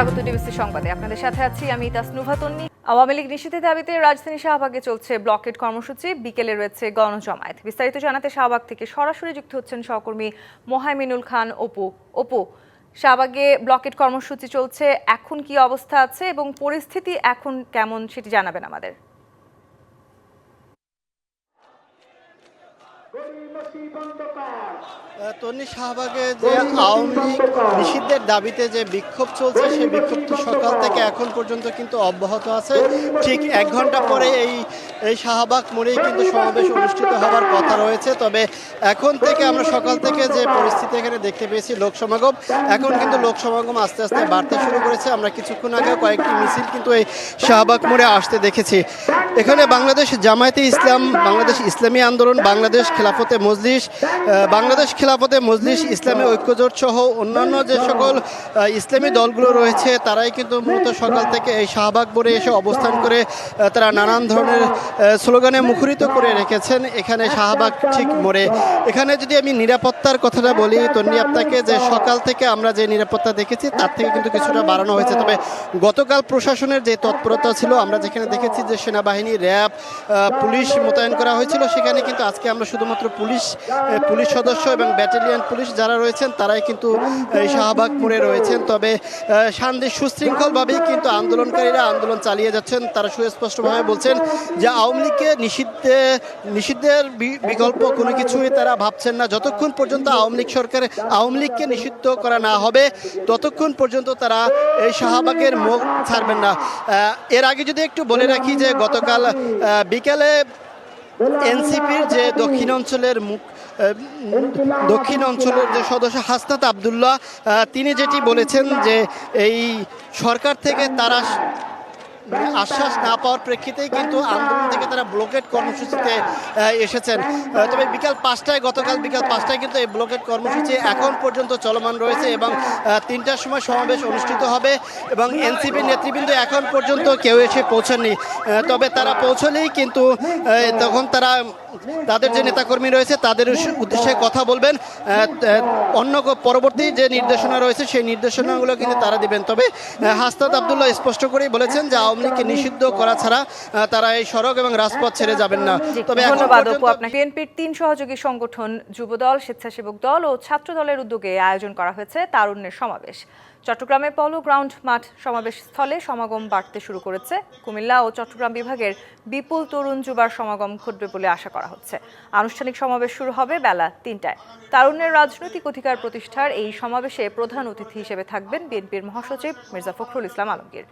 স্বাগত ডিবিসি সংবাদে। আপনাদের সাথে আছি আমি তাসনুভা তন্নি। আওয়ামী লীগ নিষিদ্ধের দাবিতে রাজধানী শাহবাগে চলছে ব্লকেট কর্মসূচি, বিকেলে রয়েছে গণজমায়েত। বিস্তারিত জানাতে শাহবাগ থেকে সরাসরি যুক্ত হচ্ছেন সহকর্মী মোহাইমিনুল খান অপু। শাহবাগে ব্লকেট কর্মসূচি চলছে, এখন কি অবস্থা আছে এবং পরিস্থিতি এখন কেমন সেটি জানাবেন আমাদের। তন্নি, শাহবাগে যে আওয়ামী লীগ নিষিদ্ধের দাবিতে যে বিক্ষোভ চলছে সেই বিক্ষোভটি সকাল থেকে এখন পর্যন্ত কিন্তু অব্যাহত আছে। ঠিক 1 ঘন্টা পরে এই শাহবাগ মোড়েই কিন্তু সমাবেশ অনুষ্ঠিত হওয়ার কথা রয়েছে। তবে এখন থেকে আমরা সকাল থেকে যে পরিস্থিতি এখানে দেখতে পেয়েছি লোক সমাগম, এখন কিন্তু লোক সমাগম আস্তে আস্তে বাড়তে শুরু করেছে। আমরা কিছুক্ষণ আগে কয়েকটি মিছিল কিন্তু এই শাহবাগ মোড়ে আসতে দেখেছি। এখানে বাংলাদেশ জামায়াতে ইসলাম, বাংলাদেশ ইসলামী আন্দোলন, বাংলাদেশ খেলাফতে মজলিস, বাংলাদেশ খেলাফতে মজলিস ইসলামী ঐক্যজোট সহ অন্যান্য যে সকল ইসলামী দলগুলো রয়েছে তারাই কিন্তু মূলত সকাল থেকে এই শাহবাগ মোড়ে এসে অবস্থান করে তারা নানান ধরনের স্লোগানে মুখরিত করে রেখেছেন এখানে শাহবাগ ঠিক মোড়ে। এখানে যদি আমি নিরাপত্তার কথাটা বলি তন্নি আপনাকে, যে সকাল থেকে আমরা যে নিরাপত্তা দেখেছি তার থেকে কিন্তু কিছুটা বাড়ানো হয়েছে। তবে গতকাল প্রশাসনের যে তৎপরতা ছিল, আমরা যেখানে দেখেছি যে সেনাবাহিনী, র্যাব, পুলিশ মোতায়েন করা হয়েছিল, সেখানে কিন্তু আজকে আমরা শুধুমাত্র পুলিশ সদস্য এবং ব্যাটালিয়ন পুলিশ যারা রয়েছেন তারাই কিন্তু এই শাহবাগ মোড়ে রয়েছেন। তবে শান্তি সুশৃঙ্খলভাবেই কিন্তু আন্দোলনকারীরা আন্দোলন চালিয়ে যাচ্ছেন। তারা সুস্পষ্টভাবে বলছেন যে আওয়ামী লীগকে নিষিদ্ধের বিকল্প কোনো কিছুই তারা ভাবছেন না। যতক্ষণ পর্যন্ত আওয়ামী লীগকে নিষিদ্ধ করা না হবে ততক্ষণ পর্যন্ত তারা এই শাহবাগের মুখ ছাড়বেন না। এর আগে যদি একটু বলে রাখি যে গতকাল বিকেলে এনসিপির যে দক্ষিণ অঞ্চলের যে সদস্য হাসনাত আবদুল্লাহ, তিনি যেটি বলেছেন যে এই সরকার থেকে তারা আশ্বাস না পাওয়ার প্রেক্ষিতেই কিন্তু আন্দোলন থেকে তারা ব্লকেট কর্মসূচিতে এসেছেন। তবে গতকাল বিকাল 5টায় কিন্তু এই ব্লকেট কর্মসূচি এখন পর্যন্ত চলমান রয়েছে এবং 3টার সময় সমাবেশ অনুষ্ঠিত হবে এবং এনসিপির নেতৃবৃন্দ এখন পর্যন্ত কেউ এসে পৌঁছাননি। তবে তারা পৌঁছলেই কিন্তু তখন তাদের যে নেতাকর্মী রয়েছে তাদের উদ্দেশ্যে কথা বলবেন। পরবর্তী যে নির্দেশনা রয়েছে সেই নির্দেশনাগুলো কিন্তু তারা দিবেন। তবে হাসনাত আবদুল্লাহ স্পষ্ট করেই বলেছেন যে আওয়ামী লীগকে নিষিদ্ধ করা ছাড়া তারা এই সড়ক এবং রাজপথ ছেড়ে যাবেন না। তবে ধন্যবাদ অপু আপনাকে। বিএনপির 3 সহযোগী সংগঠন যুবদল, স্বেচ্ছাসেবক দল ও ছাত্র দলের উদ্যোগে আয়োজন করা হয়েছে তারুণ্যের সমাবেশ। চট্টগ্রামে পলো গ্রাউন্ড মাঠ সমাবেশ স্থলে সমাগম বাড়তে শুরু করেছে। কুমিল্লা ও চট্টগ্রাম বিভাগের বিপুল তরুণ যুবার সমাগম ঘটবে বলে আশা করা হচ্ছে। আনুষ্ঠানিক সমাবেশ শুরু হবে বেলা 3টায়। তারুণ্যের রাজনৈতিক অধিকার প্রতিষ্ঠার এই সমাবেশে প্রধান অতিথি হিসেবে থাকবেন বিএনপির মহাসচিব মির্জা ফখরুল ইসলাম আলমগীর।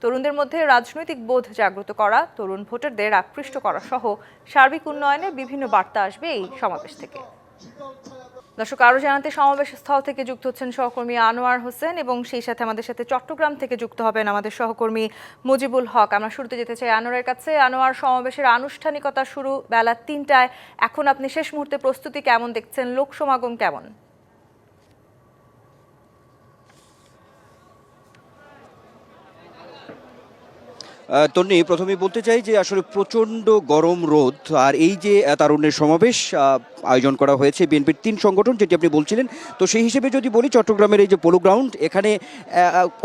তরুণদের মধ্যে রাজনৈতিক বোধ জাগ্রত করা, তরুণ ভোটারদের আকৃষ্ট করা সহ সার্বিক উন্নয়নে বিভিন্ন বার্তা আসবে এই সমাবেশ থেকে। দর্শক, আরও জানাতে সমাবেশ স্থল থেকে যুক্ত হচ্ছেন সহকর্মী আনোয়ার হোসেন এবং সেই সাথে আমাদের সাথে চট্টগ্রাম থেকে যুক্ত হবেন আমাদের সহকর্মী মুজিবুল হক। আমরা শুরুতে যেতে চাই আনোয়ারের কাছে। আনোয়ার, সমাবেশের আনুষ্ঠানিকতা শুরু বেলা 3টায়, এখন আপনি শেষ মুহূর্তে প্রস্তুতি কেমন দেখছেন? লোক সমাগম কেমন? তন্নি, প্রথমেই বলতে চাই যে আসলে প্রচণ্ড গরম রোদ আর এই যে তারুণ্যের সমাবেশ আয়োজন করা হয়েছে বিএনপির 3 সংগঠন, যেটি আপনি বলছিলেন, তো সেই হিসেবে যদি বলি চট্টগ্রামের এই যে পোলো গ্রাউন্ড, এখানে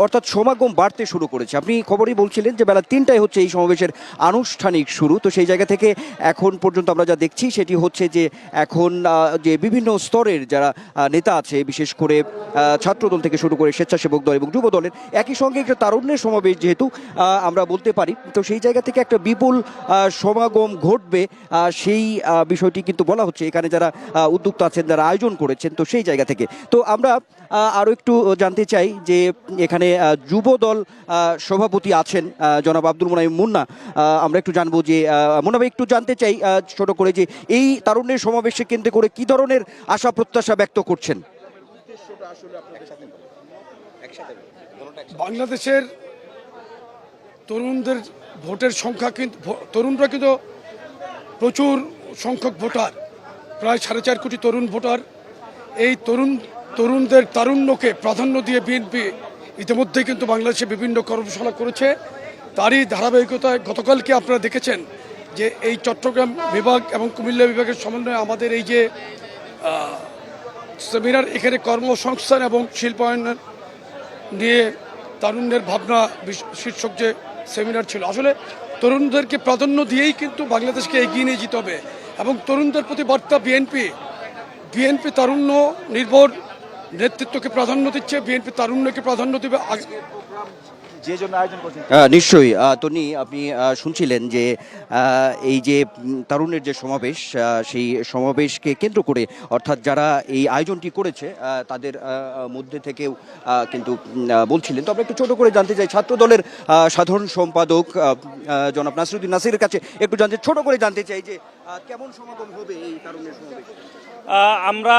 অর্থাৎ সমাগম বাড়তে শুরু করেছে। আপনি খবরই বলছিলেন যে বেলা 3টায় হচ্ছে এই সমাবেশের আনুষ্ঠানিক শুরু। তো সেই জায়গা থেকে এখন পর্যন্ত আমরা যা দেখছি সেটি হচ্ছে যে এখন যে বিভিন্ন স্তরের যারা নেতা আছে, বিশেষ করে ছাত্রদল থেকে শুরু করে স্বেচ্ছাসেবক দল এবং যুব দলের, একই সঙ্গে একটা তারুণ্যের সমাবেশ যেহেতু আমরা বলতে পারি, তো সেই জায়গা থেকে একটা বিপুল সমাগম ঘটবে সেই বিষয়টি কিন্তু বলা হচ্ছে এখানে যারা উদ্যোক্তা আছেন, যারা আয়োজন করেছেন। তো সেই জায়গা থেকে তো আমরা আরও একটু জানতে চাই যে এখানে যুব দল সভাপতি আছেন জনাব আব্দুল মোনাইম মুন্না। আমরা একটু জানবো যে মুন্না ভাই, একটু জানতে চাই ছোট করে যে এই তারুণ্যের সমাবেশকে কেন্দ্র করে কি ধরনের আশা প্রত্যাশা ব্যক্ত করছেন? বাংলাদেশের তরুণদের ভোটের সংখ্যা কিন্তু, তরুণরা কিন্তু প্রচুর সংখ্যক ভোটার, প্রায় 4.5 কোটি তরুণ ভোটার। এই তরুণদের তারুণ্যকে প্রাধান্য দিয়ে বিএনপি ইতিমধ্যেই কিন্তু বাংলাদেশে বিভিন্ন কর্মশালা করেছে। তারই ধারাবাহিকতায় গতকালকে আপনারা দেখেছেন যে এই চট্টগ্রাম বিভাগ এবং কুমিল্লা বিভাগের সমন্বয়ে আমাদের এই যে সেমিনার, এখানে কর্মসংস্থান এবং শিল্পায়ন নিয়ে তারুণ্যের ভাবনা শীর্ষক যে সেমিনার ছিল। আসলে তরুণদেরকে প্রাধান্য দিয়েই কিন্তু বাংলাদেশকে এগিয়ে নিয়ে যেতে হবে এবং তরুণদের প্রতি বার্তা বিএনপি তারুণ্য নির্ভর নেতৃত্বকে প্রাধান্য দিচ্ছে, বিএনপি তারুণ্যকে প্রাধান্য দেবে। যে জন্য আয়োজন করছেন নিশ্চয়ই তনি আপনি শুনছিলেন যে এই যে তারুণের যে সমাবেশ সেই সমাবেশকে কেন্দ্র করে অর্থাৎ যারা এই আয়োজনটি করেছে তাদের মধ্যে থেকেও কিন্তু বলছিলেন। তো আমরা একটু ছোট করে জানতে চাই ছাত্র দলের সাধারণ সম্পাদক জনাব নাসিরুদ্দিন নাসিরের কাছে একটু ছোট করে জানতে চাই যে কেমন সমাগম হবে এই তারুণের সমাবেশ। আমরা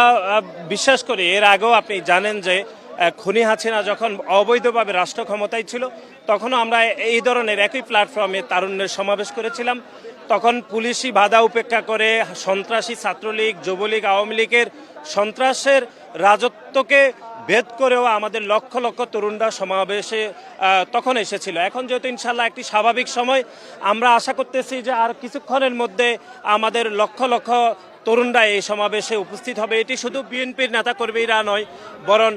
বিশ্বাস করি এর আগেও আপনি জানেন যে খুনি হাসিনা যখন অবৈধভাবে রাষ্ট্র ক্ষমতায় ছিল তখনও আমরা এই ধরনের একই প্ল্যাটফর্মে তারুণ্যের সমাবেশ করেছিলাম। তখন পুলিশি বাধা উপেক্ষা করে সন্ত্রাসী ছাত্রলীগ, যুবলীগ, আওয়ামী লীগের সন্ত্রাসের রাজত্বকে ভেদ করেও আমাদের লক্ষ লক্ষ তরুণরা সমাবেশে তখন এসেছিল। এখন যেহেতু ইনশাল্লাহ একটি স্বাভাবিক সময়, আমরা আশা করতেছি যে আর কিছুক্ষণের মধ্যে আমাদের লক্ষ লক্ষ তরুণরা এই সমাবেশে উপস্থিত হবে। এটি শুধু বিএনপির নেতাকর্মীরা নয়, বরং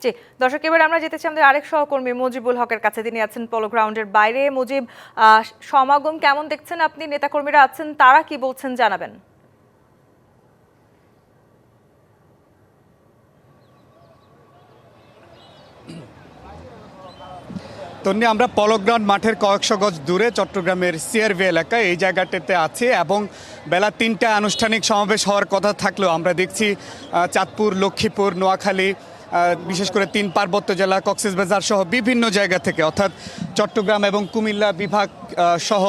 জি দর্শক, এবার আমরা যেতে চাই আমাদের আরেক সহকর্মী মুজিবুল হকের কাছে। তিনি আছেন পলো গ্রাউন্ডের বাইরে। মুজিব, সমাগম কেমন দেখছেন আপনি? নেতাকর্মীরা আছেন, তারা কি বলছেন জানাবেন। তন্নি, আমরা পলো গ্রাউন্ড মাঠের কয়েকশো গজ দূরে চট্টগ্রামের সিআরভি এলাকায় এই জায়গাটাতে আছি এবং বেলা ৩টায় আনুষ্ঠানিক সমাবেশ হওয়ার কথা থাকলেও আমরা দেখছি চাঁদপুর, লক্ষ্মীপুর, নোয়াখালী, বিশেষ করে ৩ পার্বত্য জেলা, কক্সবাজার সহ বিভিন্ন জায়গা থেকে অর্থাৎ চট্টগ্রাম এবং কুমিল্লা বিভাগ সহ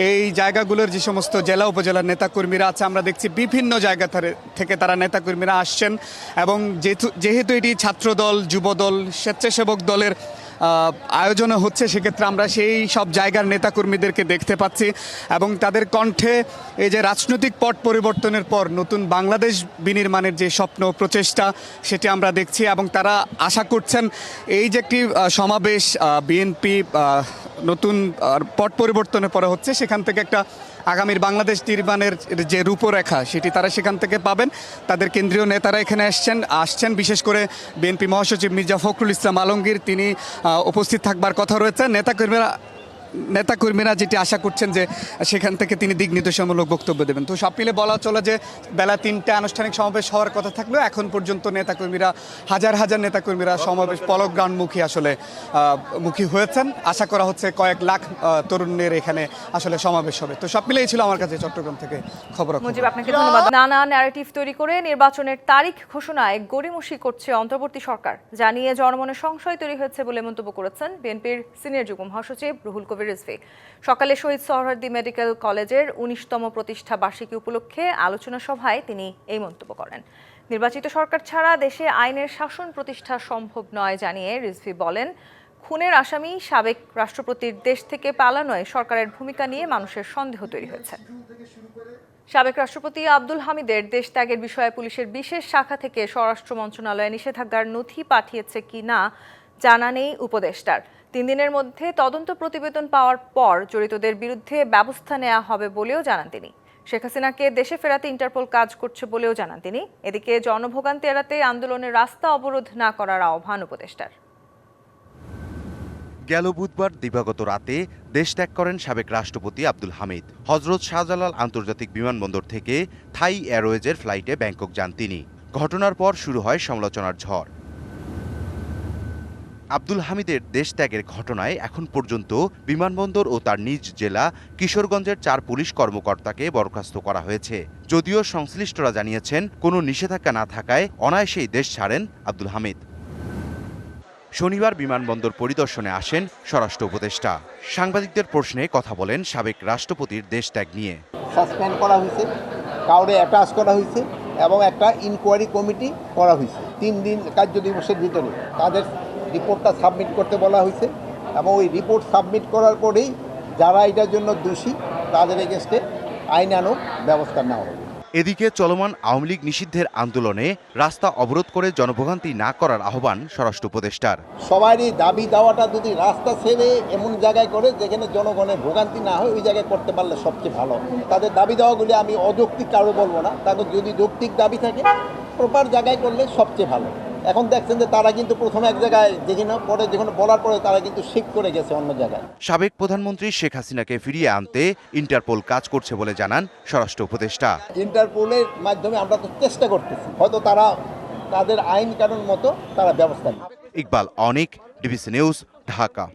এই জায়গাগুলোর যে সমস্ত জেলা উপজেলার নেতাকর্মীরা আছে আমরা দেখছি বিভিন্ন জায়গা থেকে তারা নেতাকর্মীরা আসছেন। এবং যেহেতু এটি ছাত্রদল, যুবদল, স্বেচ্ছাসেবক দলের আয়োজনে হচ্ছে, সেক্ষেত্রে আমরা সেই সব জায়গার নেতাকর্মীদেরকে দেখতে পাচ্ছি এবং তাদের কণ্ঠে এই যে রাজনৈতিক পট পরিবর্তনের পর নতুন বাংলাদেশ বিনির্মাণের যে স্বপ্ন প্রচেষ্টা সেটি আমরা দেখছি। এবং তারা আশা করছেন এই যে একটি সমাবেশ বিএনপি নতুন পট পরিবর্তনের পরে হচ্ছে, সেখান থেকে একটা আগামীর বাংলাদেশ নির্মাণের যে রূপরেখা সেটি তারা সেখান থেকে পাবেন। তাদের কেন্দ্রীয় নেতারা এখানে আসছেন, বিশেষ করে বিএনপি মহাসচিব মির্জা ফখরুল ইসলাম আলমগীর, তিনি উপস্থিত থাকবার কথা রয়েছে। নেতাকর্মীরা যেটি আশা করছেন যে সেখান থেকে তিনি দিক নির্দেশনামূলক বক্তব্য দেবেন। তো সব মিলে বলা চলে যে বেলা ৩টায় আনুষ্ঠানিক সমাবেশ হওয়ার কথা থাকলেও এখন পর্যন্ত নেতাকর্মীরা হাজার হাজার নেতাকর্মীরা সমাবেশ পলো গ্রাউন্ড মুখী হয়েছেন। আশা করা হচ্ছে কয়েক লাখ তরুণের এখানে আসলে সমাবেশ হবে। তো সব মিলেই ছিল আমার কাছে চট্টগ্রাম থেকে খবর। মুজিব, আপনাকে ধন্যবাদ। নানা ন্যারেটিভ তৈরি করে নির্বাচনের তারিখ ঘোষণায় গড়িমসি করছে অন্তর্বর্তী সরকার জানিয়ে জনমনে সংশয় তৈরি হয়েছে বলে মন্তব্য করেছেন বিএনপির সিনিয়র যুগ্ম মহাসচিব রুহুল কবির রিজভী। সকালে শহীদ সোহরাওয়ার্দী মেডিকেল কলেজের ১৯তম প্রতিষ্ঠা বার্ষিকী উপলক্ষে আলোচনা সভায় তিনি এই মন্তব্য করেন। নির্বাচিত সরকার ছাড়া দেশে আইনের শাসন প্রতিষ্ঠা সম্ভব নয় জানিয়ে রিজভী বলেন, খুনের আসামি সাবেক রাষ্ট্রপতির দেশ থেকে পালানোয় সরকারের ভূমিকা নিয়ে মানুষের সন্দেহ তৈরি হয়েছে। সাবেক রাষ্ট্রপতি আব্দুল হামিদের দেশ ত্যাগের বিষয়ে পুলিশের বিশেষ শাখা থেকে স্বরাষ্ট্র মন্ত্রণালয়ে নিষেধাজ্ঞার নথি পাঠিয়েছে কিনা জানা নেই উপদেষ্টার। ৩ দিনের মধ্যে তদন্ত প্রতিবেদন পাওয়ার পর জড়িতদের বিরুদ্ধে ব্যবস্থা নেওয়া হবে বলেও জানান তিনি। শেখ হাসিনাকে দেশে ফেরাতে ইন্টারপোল কাজ করছে বলেও জানান তিনি। এদিকে জনভোগান্তি এড়াতে আন্দোলনের রাস্তা অবরোধ না করার আহ্বান উপদেষ্টার। গেল বুধবার দিবাগত রাতে দেশ ত্যাগ করেন সাবেক রাষ্ট্রপতি আব্দুল হামিদ। হজরত শাহজালাল আন্তর্জাতিক বিমানবন্দর থেকে থাই এয়ারওয়েজের ফ্লাইটে ব্যাংকক যান তিনি। ঘটনার পর শুরু হয় সমালোচনার ঝড়। আব্দুল হামিদের দেশ ত্যাগের ঘটনায় এখন পর্যন্ত বিমানবন্দর ও তার নিজ জেলা কিশোরগঞ্জের 4 পুলিশ কর্মকর্তাকে বরখাস্ত করা হয়েছে। যদিও সংশ্লিষ্টরা জানিয়েছেন কোনো নিষেধাজ্ঞা না থাকায় অনায়াসেই দেশ ছাড়েন আব্দুল হামিদ। শনিবার বিমানবন্দর পরিদর্শনে আসেন স্বরাষ্ট্র উপদেষ্টা। সাংবাদিকদের প্রশ্নে কথা বলেন সাবেক রাষ্ট্রপতির দেশ ত্যাগ নিয়ে। সাসপেন্ড করা হয়েছে, কাউরে অ্যাটাচ করা হয়েছে এবং একটা ইনকোয়ারি কমিটি করা হয়েছে। 3 দিন কার্য দিবসের ভিতরে তাদের রিপোর্টটা সাবমিট করতে বলা হয়েছে এবং ওই রিপোর্ট সাবমিট করার পরেই যারা এটার জন্য দোষী তাদের এগেস্টে আইনানুগ ব্যবস্থা নেওয়া হবে। এদিকে চলমান আওয়ামী লীগ নিষিদ্ধের আন্দোলনে রাস্তা অবরোধ করে জনভোগান্তি না করার আহ্বান স্বরাষ্ট্র উপদেষ্টার। সবারই দাবি দাওয়াটা যদি রাস্তা ছেড়ে এমন জায়গায় করে যেখানে জনগণের ভোগান্তি না হয় ওই জায়গায় করতে পারলে সবচেয়ে ভালো। তাদের দাবি দাওয়াগুলি আমি অযৌক্তিক কারো বলবো না, তাদের যদি যৌক্তিক দাবি থাকে প্রপার জায়গায় করলে সবচেয়ে ভালো। এখন দেখছেন যে তারা কিন্তু প্রথমে এক জায়গায় যেখানে বলার পরে তারা কিন্তু শিফট করে গেছে অন্য জায়গায়। সাবেক প্রধানমন্ত্রী শেখ হাসিনাকে ফিরিয়ে আনতে ইন্টারপোল কাজ করছে বলে জানান স্বরাষ্ট্র উপদেষ্টা। ইন্টারপোলের মাধ্যমে আমরা তো চেষ্টা করতেছি, হয়তো তারা তাদের আইন কানুন মতো তারা ব্যবস্থা নেবে। ইকবাল অনিক, ডিবিসি নিউজ, ঢাকা।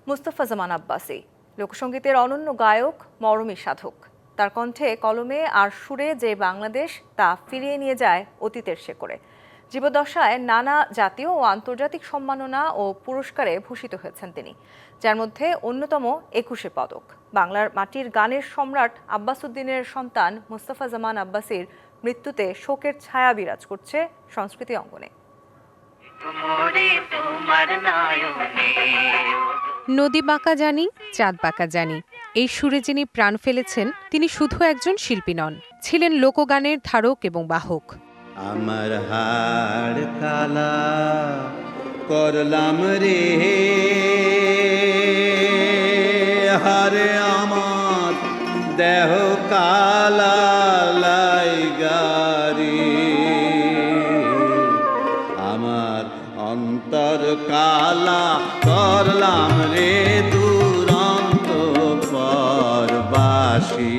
মুস্তাফা জামান আব্বাসী লোকসঙ্গীতের অনন্য গায়ক, মরমী সাধক। তার কণ্ঠে, কলমে আর সুরে যে বাংলাদেশ তা ফিরিয়ে নিয়ে যায় অতীতের শেকড়ে। জীবদ্দশায় নানা জাতীয় ও আন্তর্জাতিক সম্মাননা ও পুরস্কারে ভূষিত হয়েছেন তিনি, যার মধ্যে অন্যতম ২১ পদক। বাংলার মাটির গানের সম্রাট আব্বাস উদ্দিনের সন্তান মুস্তাফা জামান আব্বাসীর মৃত্যুতে শোকের ছায়া বিরাজ করছে সংস্কৃতি অঙ্গনে। নদী বাঁকা জানি, চাঁদ বাঁকা জানি, এই সুরে যিনি প্রাণ ফেলেছেন তিনি শুধু একজন শিল্পী নন, ছিলেন লোকগানের ধারক এবং বাহক। আমার হাড় কালা করলাম রে, হারে আমার দেহ কালা লাইগারি, আমার অন্তর কালা করলাম রে দুরন্ত পরবাসী।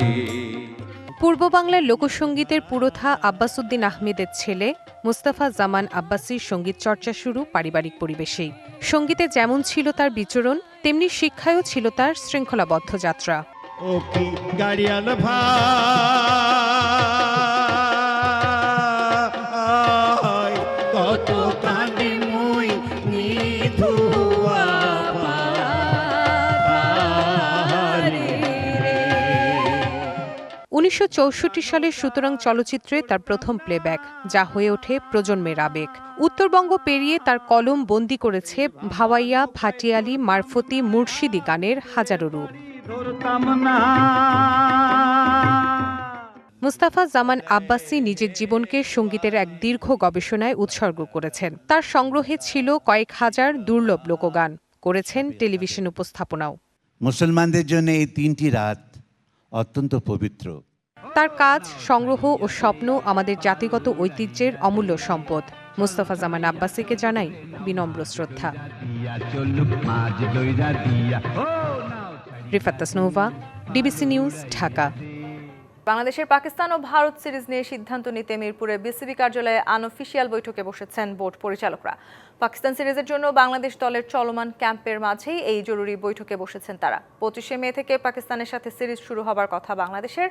পূর্ব বাংলার লোকসঙ্গীতের পুরোধা আব্বাস উদ্দিন আহমেদের ছেলে মুস্তাফা জামান আব্বাসীর সঙ্গীত চর্চা শুরু পারিবারিক পরিবেশেই। সঙ্গীতে যেমন ছিল তার বিচরণ, তেমনি শিক্ষায়ও ছিল তার শৃঙ্খলাবদ্ধ যাত্রা। ও কি গাড়িয়াল ভাই, কত কাঁদি মুই নিধুয়া পারে। 1964 সালের সুতরাং চলচ্চিত্রে তার প্রথম প্লেব্যাক, যা হয়ে ওঠে প্রজন্মের আবেগ। উত্তরবঙ্গ পেরিয়ে তার কলম বন্দী করেছে ভাওয়াইয়া, ভাটিয়ালি, মারফতি, মুর্শিদি গানের হাজারো রূপ। মুস্তাফা জামান আব্বাসী নিজের জীবনকে সঙ্গীতের এক দীর্ঘ গবেষণায় উৎসর্গ করেছেন। তার সংগ্রহে ছিল কয়েক হাজার দুর্লভ লোকগান, করেছেন টেলিভিশন উপস্থাপনাও। মুসলমানদের জন্য এই 3টি রাত অত্যন্ত পবিত্র। তার কাজ, সংগ্রহ ও স্বপ্ন আমাদের জাতিগত ঐতিহ্যের অমূল্য সম্পদ। মুস্তাফা জামান আব্বাসীকে জানাই বিনম্র শ্রদ্ধা। Rifat Tasnuva, DBC news, Dhaka. বাংলাদেশের পাকিস্তান ও ভারত সিরিজ নিয়ে সিদ্ধান্ত নিতে মিরপুরে বিসিবি কার্যালয়ে আনঅফিশিয়াল বৈঠকে বসেছেন বোর্ড পরিচালকরা। পাকিস্তান সিরিজের জন্য বাংলাদেশ দলের চলমান ক্যাম্পের মাঝেই এই জরুরি বৈঠকে বসেছেন তারা। 25শে মে থেকে পাকিস্তানের সাথে সিরিজ শুরু হবার কথা বাংলাদেশের।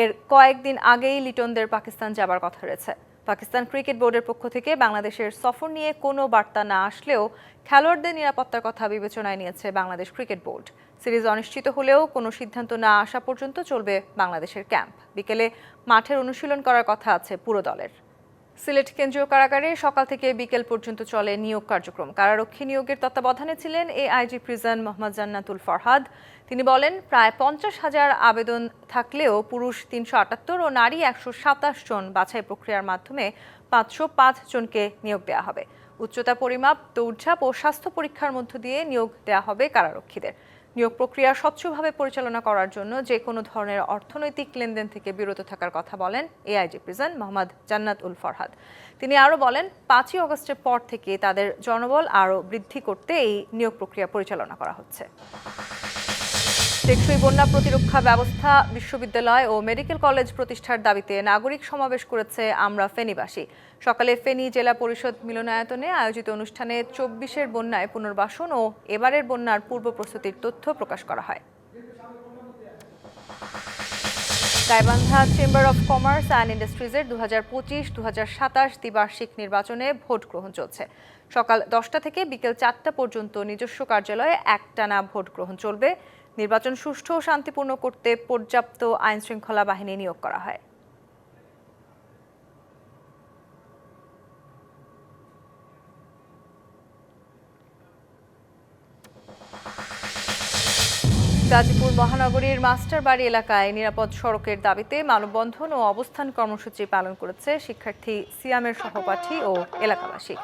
এর কয়েকদিন আগেই লিটনদের পাকিস্তান যাবার কথা রয়েছে। পাকিস্তান ক্রিকেট বোর্ডের পক্ষ থেকে বাংলাদেশের সফর নিয়ে কোনো বার্তা না আসলেও খেলোয়াড়দের নিরাপত্তার কথা বিবেচনায় নিয়েছে বাংলাদেশ ক্রিকেট বোর্ড। সিরিজ অনিশ্চিত হলেও কোনো সিদ্ধান্ত না আসা পর্যন্ত চলবে বাংলাদেশের ক্যাম্প। বিকেলে মাঠের অনুশীলন করার কথা আছে পুরো দলের। সিলেট কেন্দ্রীয় কারাগারে সকাল থেকে বিকেল পর্যন্ত চলে নিয়োগ কার্যক্রম। কারারক্ষী নিয়োগের তত্ত্বাবধানে ছিলেন এআইজি প্রিজন মোহাম্মদ জান্নাতুল ফরহাদ। তিনি বলেন, প্রায় 50,000 আবেদন থাকলেও পুরুষ 378 ও নারী 127 জন বাছাই প্রক্রিয়ার মাধ্যমে 505 জনকে নিয়োগ দেওয়া হবে। উচ্চতা পরিমাপ, দৌড়ঝাঁপ ও স্বাস্থ্য পরীক্ষার মধ্য দিয়ে নিয়োগ দেওয়া হবে কারারক্ষীদের। নিয়োগ প্রক্রিয়া স্বচ্ছভাবে পরিচালনা করার জন্য যে কোনো ধরনের অর্থনৈতিক লেনদেন থেকে বিরত থাকার কথা বলেন এআইজি প্রিজন মোহাম্মদ জান্নাতুল ফরহাদ। তিনি আরও বলেন, 5ই আগস্টের পর থেকে তাদের জনবল আরও বৃদ্ধি করতে এই নিয়োগ প্রক্রিয়া পরিচালনা করা হচ্ছে। টেকসই বন্যা প্রতিরক্ষা ব্যবস্থা বিশ্ববিদ্যালয় ও মেডিকেল কলেজ প্রতিষ্ঠার দাবিতে নাগরিক সমাবেশ করেছে আমরা ফেনীবাসী। সকালে ফেনী জেলা পরিষদ মিলনায়তনে আয়োজিত অনুষ্ঠানে 24-এর বন্যায় পুনর্বাসন ও এবারের বন্যার পূর্ব প্রস্তুতির তথ্য প্রকাশ করা হয়। Gaibandha chamber of commerce and ইন্ডাস্ট্রিজের 2025-2027 দ্বিবার্ষিক নির্বাচনে ভোট গ্রহণ চলছে। সকাল 10টা থেকে বিকেল 4টা পর্যন্ত নিজস্ব কার্যালয়ে একটানা ভোট গ্রহণ চলবে। নির্বাচন সুষ্ঠু ও শান্তিপূর্ণ করতে পর্যাপ্ত আইনশৃঙ্খলা বাহিনী নিয়োগ করা হয়। গাজীপুর মহানগরীর মাস্টারবাড়ি এলাকায় নিরাপদ সড়কের দাবিতে মানববন্ধন ও অবস্থান কর্মসূচি পালন করেছে শিক্ষার্থী সিয়ামের সহপাঠী ও এলাকাবাসী।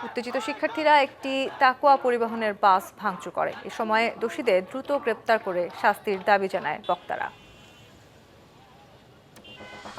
উত্তেজিত শিক্ষার্থীরা একটি তাকোয়া পরিবহনের বাস ভাঙচুর করে। এ সময় দোষীদের দ্রুত গ্রেপ্তার করে শাস্তির দাবি জানায় বক্তারা।